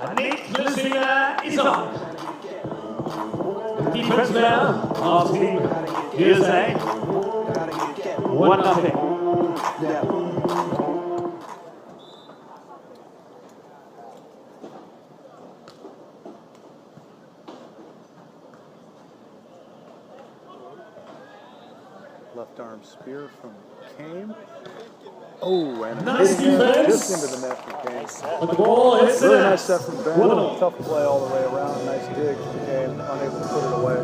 LUCENA is on. Defense man of Team USA. 1-0. Left arm spear from Kame. Oh, and nice hitting defense. Just into the net from Kame. But the ball hits Really the net. nice set from Ben. Tough play all the way around. Nice dig from Kame. Unable to put it away.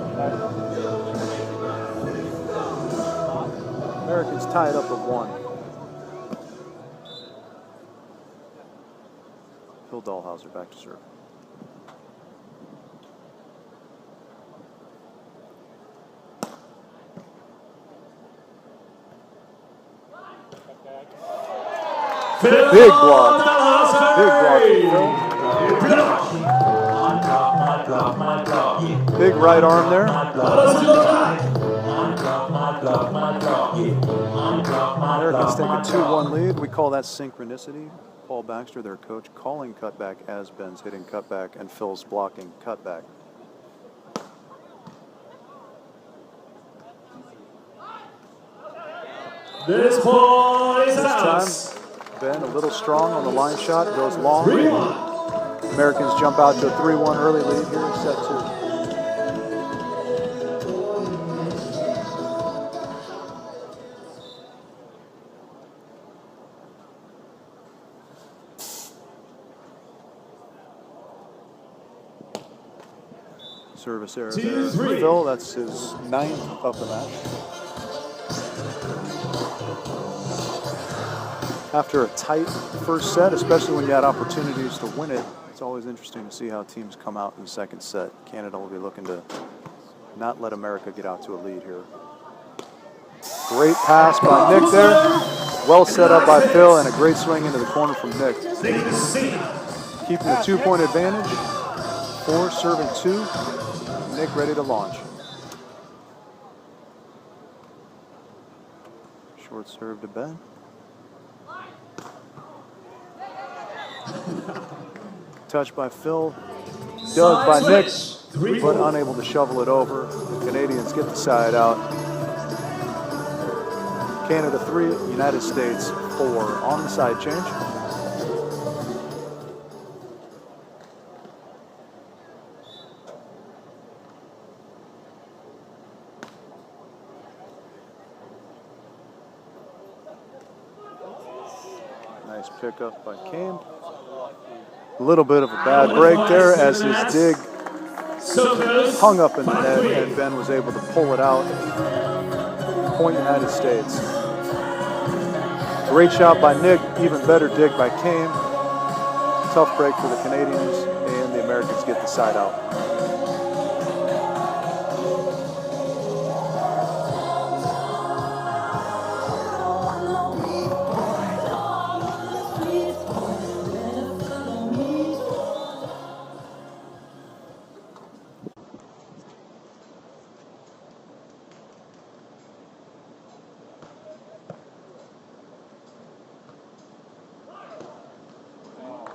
Americans tie it up at 1. Phil DALHAUSSER back to serve. Big block. Big block. Big right arm there. Americans take a 2-1 lead. We call that synchronicity. Paul Baxter, their coach, calling cutback as Ben's hitting cutback and Phil's blocking cutback. This ball is out. This time, Ben a little strong on the line shot, goes long. 3-1. Americans jump out to a 3-1 early lead here in set 2. Service error there. Phil, that's his 9th of the match. After a tight first set, especially when you had opportunities to win it, it's always interesting to see how teams come out in the second set. Canada will be looking to not let America get out to a lead here. Great pass by Nick there. Well set up by Phil and a great swing into the corner from Nick. Keeping a 2-point advantage. 4 serving 2. Nick ready to launch. Short serve to Ben. Touch by Phil. Dug by Nick, but unable to shovel it over. The Canadians get the side out. Canada 3, United States 4 on the side change. Nice pickup by Kame. A little bit of a bad break there as his dig hung up in the net and Ben was able to pull it out. Point United States. Great shot by Nick, even better dig by Kame. Tough break for the Canadians and the Americans get the side out.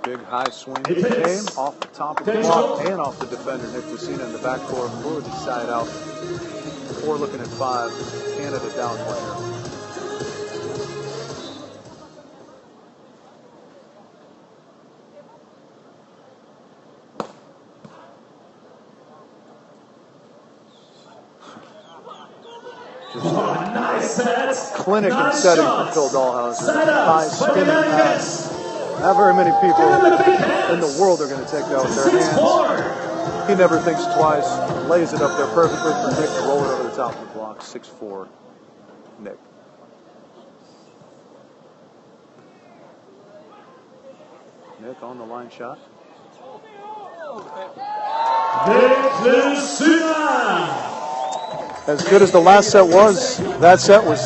Big high swing came off the top of the block and off the defender, Nick LUCENA in the backcourt. Fluid side out. 4 looking at 5. Canada down player. Nice set. Clinic and setting for Phil DALHAUSSER. High spinning pass. Not very many people in the world are going to take that with their hands. He never thinks twice. Lays it up there perfectly for Nick to roll it over the top of the block. 6-4, Nick. Nick on the line shot. Nick LUCENA. As good as the last set was, that set was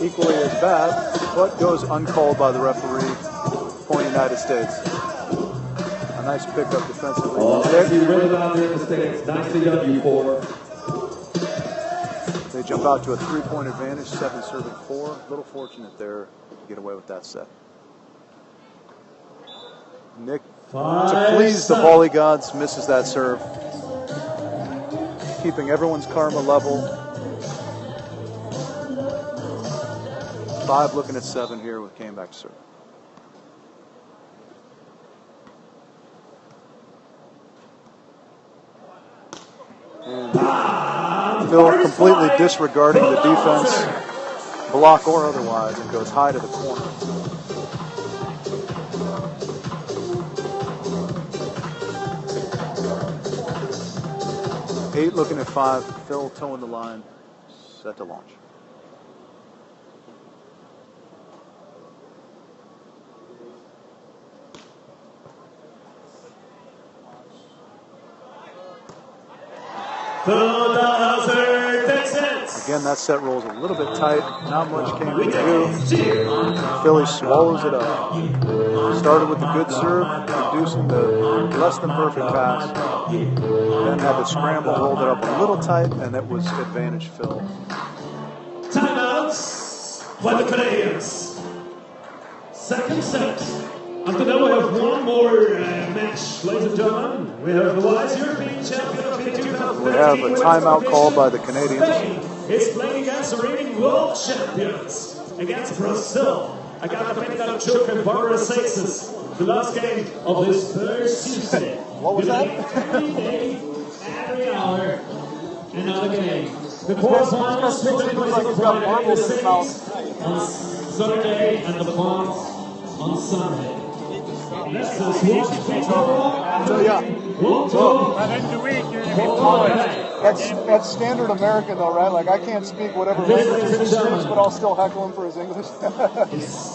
equally as bad, but goes uncalled by the referee. Point United States. A nice pickup defensively. Nicely done, you 4. They jump out to a 3-point advantage, 7 serving 4. A little fortunate there to get away with that set. Nick To please the volley gods, misses that serve. Keeping everyone's karma level. 5 looking at 7 here with Kane back to serve. And Phil completely disregarding the defense, block or otherwise, and goes high to the corner. Eight looking at 5, Phil towing the line, set to launch. DALHAUSSER takes it. Again, that set rolls a little bit tight, not much came to do. Philly swallows it up. Started with a good serve, reducing the less than perfect pass. Then had to scramble, rolled it up a little tight, and that was advantage Phil. Timeouts by the Canadians. Second set. After that, we have one more match, ladies and gentlemen. We have the Vice European Champion of 2015. We have a timeout called by the Canadians. Spain is playing against the reigning world champions, against Brazil. I got the Pentagon Choke and Barbara Sexes. The last game of this first Tuesday. What was that? Every day, every hour, another game. The quarterfinals will take place on Friday the 6th, on Saturday, and the finals on Sunday. That's the Swatch. So yeah, that's standard American though, right? Like I can't speak whatever language he speaks, but I'll still heckle him for his English.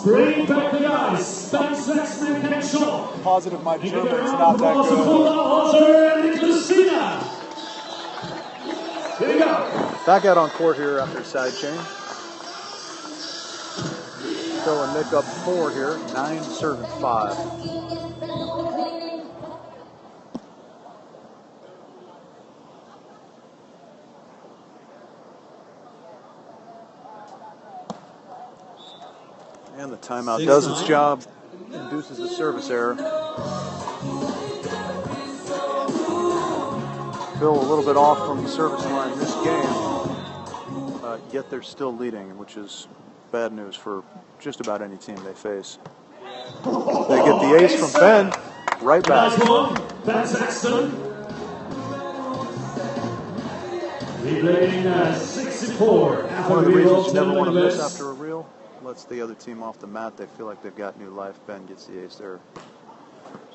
Bring back the guys. SAXTON and SCHALK. Positive my German's not that good. DALHAUSSER and LUCENA. Here we go. back out on court here after side change. Phil and Nick up 4 here, 9 serving 5. And the timeout does its job, induces the service error. Phil a little bit off from the service line this game, yet they're still leading, which is bad news for just about any team they face. They get the ace from Ben, right back. Nice one, Ben Saxton. Leading 64. One of the reasons you never want to miss after a reel, lets the other team off the mat. They feel like they've got new life. Ben gets the ace there.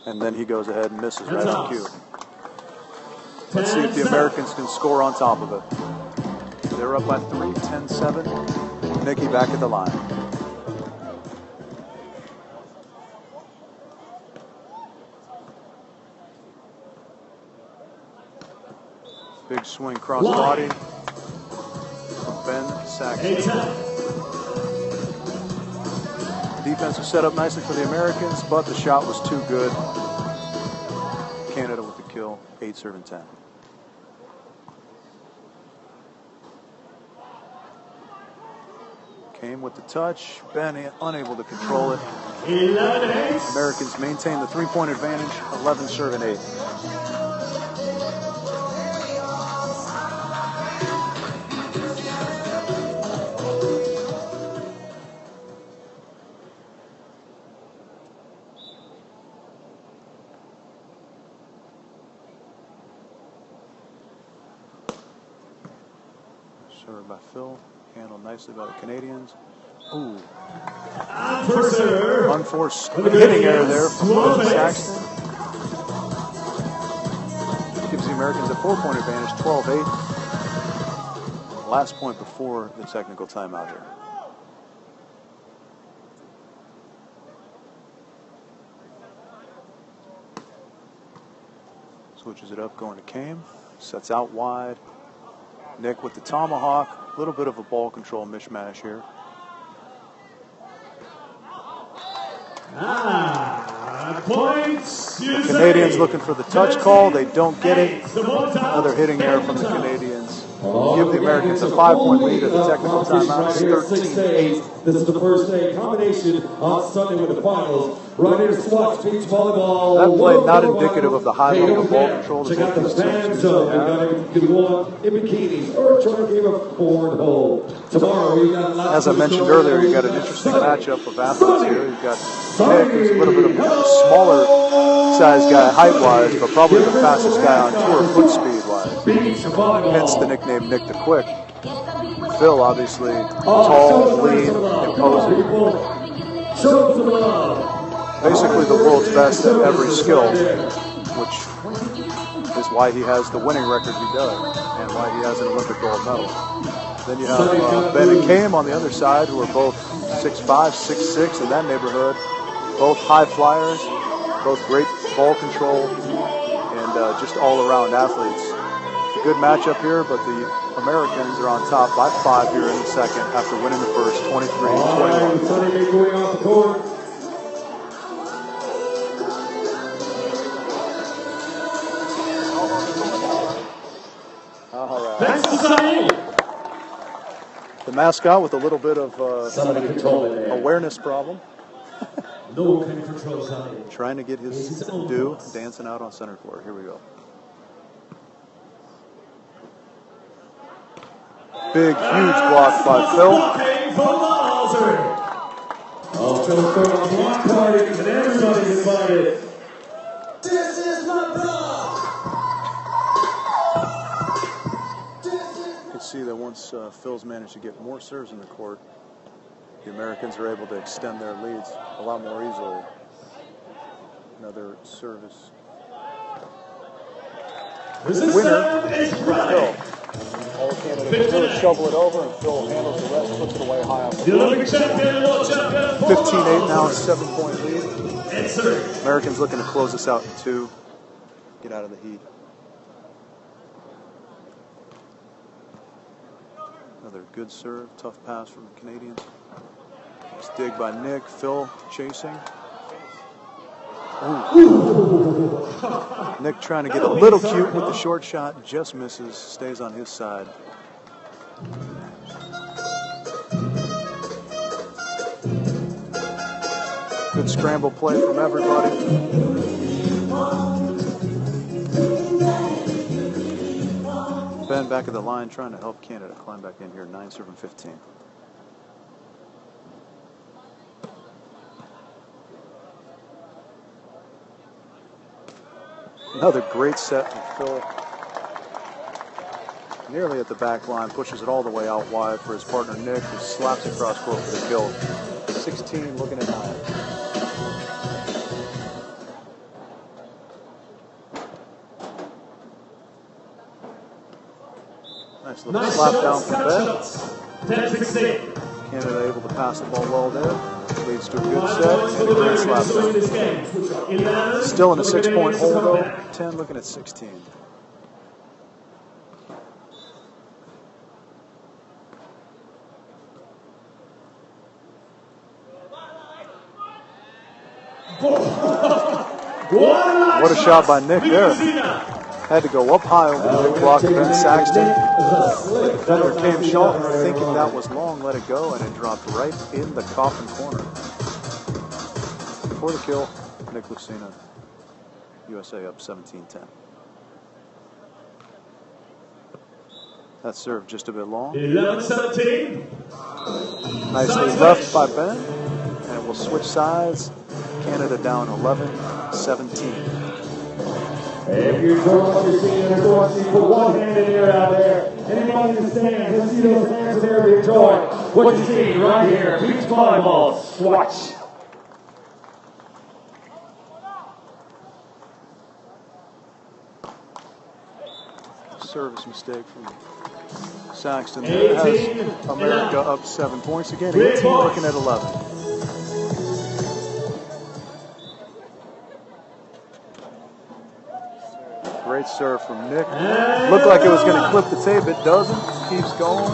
And then he goes ahead and misses right on cue. Let's see if the Americans can score on top of it. They're up by 3, 10-7. Nicky back at the line. Big swing cross body. Ben Saxton. Defense was set up nicely for the Americans, but the shot was too good. Canada with the kill, 8 serving 10. Came with the touch. Ben unable to control it. 11-8. Americans maintain the 3-point advantage, 11 serving 8. Served by Phil. Handled nicely by the Canadians. Ooh. Unforced hitting error there from Saxton. Gives the Americans a 4-point advantage, 12-8. Last point before the technical timeout here. Switches it up, going to Kame. Sets out wide. Nick with the tomahawk. A little bit of a ball control mishmash here. Points. The Canadians looking for the touch call. They don't get it. Another hitting error from the Canadians. give the Americans a 5-point lead at the technical timeout. It's 13-8. This is the first day combination on Sunday with the finals. Right here, Swatch beach volleyball. That play not indicative of the high level of ball control. Check out the fan zone. We got everything you want in bikinis or trying to game of cornhole. Tomorrow we got lots. As I mentioned earlier, you got an interesting matchup of athletes here. You've got Nick, who's a little bit of a smaller size guy height-wise, but probably the fastest guy on tour foot speed-wise. Hence the nickname Nick the Quick. Phil, obviously, tall, lean, imposing. Basically the world's best at every skill, which is why he has the winning record he does, and why he has an Olympic gold medal. Then you have Ben and Kame on the other side, who are both 6'5", 6'6", in that neighborhood. Both high flyers, both great ball control, and just all-around athletes. It's a good matchup here, but the Americans are on top by 5 here in the second after winning the first 23-21. Sonny going off the court. All right. Thanks to Sonny. The mascot with a little bit of awareness problem. No one can control Sonny. Trying to get his due, dancing out on center court. Here we go. Big, huge block by Phil. Oh, Phil throwing a block party, and everybody's invited. This is my block. You can see that once Phil's managed to get more serves in the court, the Americans are able to extend their leads a lot more easily. Another service. Winner, Phil. All Canada can do is shovel it over, and Phil handles the rest, puts it away high off the floor. 15-8 now, 7-point lead. Americans looking to close this out in 2. Get out of the heat. Another good serve, tough pass from the Canadians. Nice dig by Nick. Phil chasing. Ooh. Nick trying to get a little cute with the short shot, just misses, stays on his side. Good scramble play from everybody. Ben back at the line trying to help Canada climb back in here, 9-15. Another great set from Phil. Nearly at the back line, pushes it all the way out wide for his partner Nick, who slaps across court for the kill. 16 looking at 9. Nice little slap down from Ben. 10-16. Canada able to pass the ball well there. Leads to a good set and a great slap down. Still in a 6-point hole though. 10 looking at 16. What a shot by Nick there. Had to go up high over the big block of Ben Saxton. Defender came short, thinking that was long, let it go, and it dropped right in the coffin corner. For the kill, Nick Lucena, USA up 17-10. That serve just a bit long. 11-17. Nicely left by Ben, and it will switch sides. Canada down 11-17. If you enjoy what you're seeing, of course, you put one hand in the air out there. Anybody in the stands, let's see those hands in there to enjoy what you see right here. Beach volleyball, Swatch. Service mistake from Saxton. There has America up 7 points again. 18 looking at 11. Great serve from Nick. Looked like it was going to clip the tape. It doesn't. Keeps going.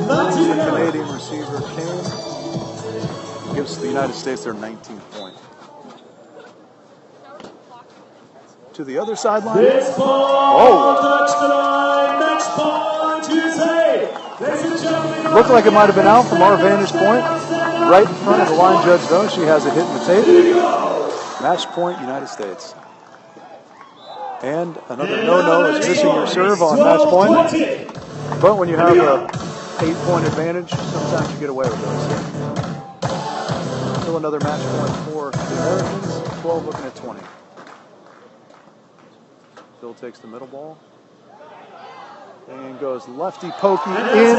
The Canadian receiver Kane gives the United States their 19th point. To the other sideline. This ball touched the line. Match point Looked like it might have been out from our vantage point. Right in front of the line judge, though. She has it hitting the tape. Match point, United States. And another no-no is missing your serve on match point. But when you have a 8-point advantage, sometimes you get away with those. Still another match point for the Americans. 12 looking at 20. Phil takes the middle ball. And goes lefty pokey in.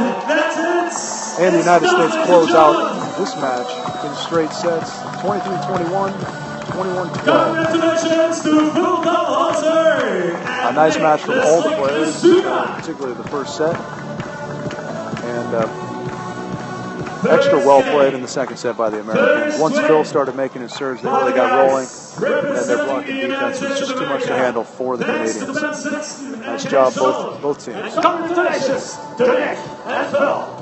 And the United States close out this match in straight sets. 23-21, 21-12. Congratulations to Phil DALHAUSSER. A nice match from all the players, particularly the first set. And extra well played in the second set by the Americans. Once Phil started making his serves, they really got rolling. And their blocking defense was just too much to handle for the Canadians. Nice job, both teams. Congratulations to Nick and Phil.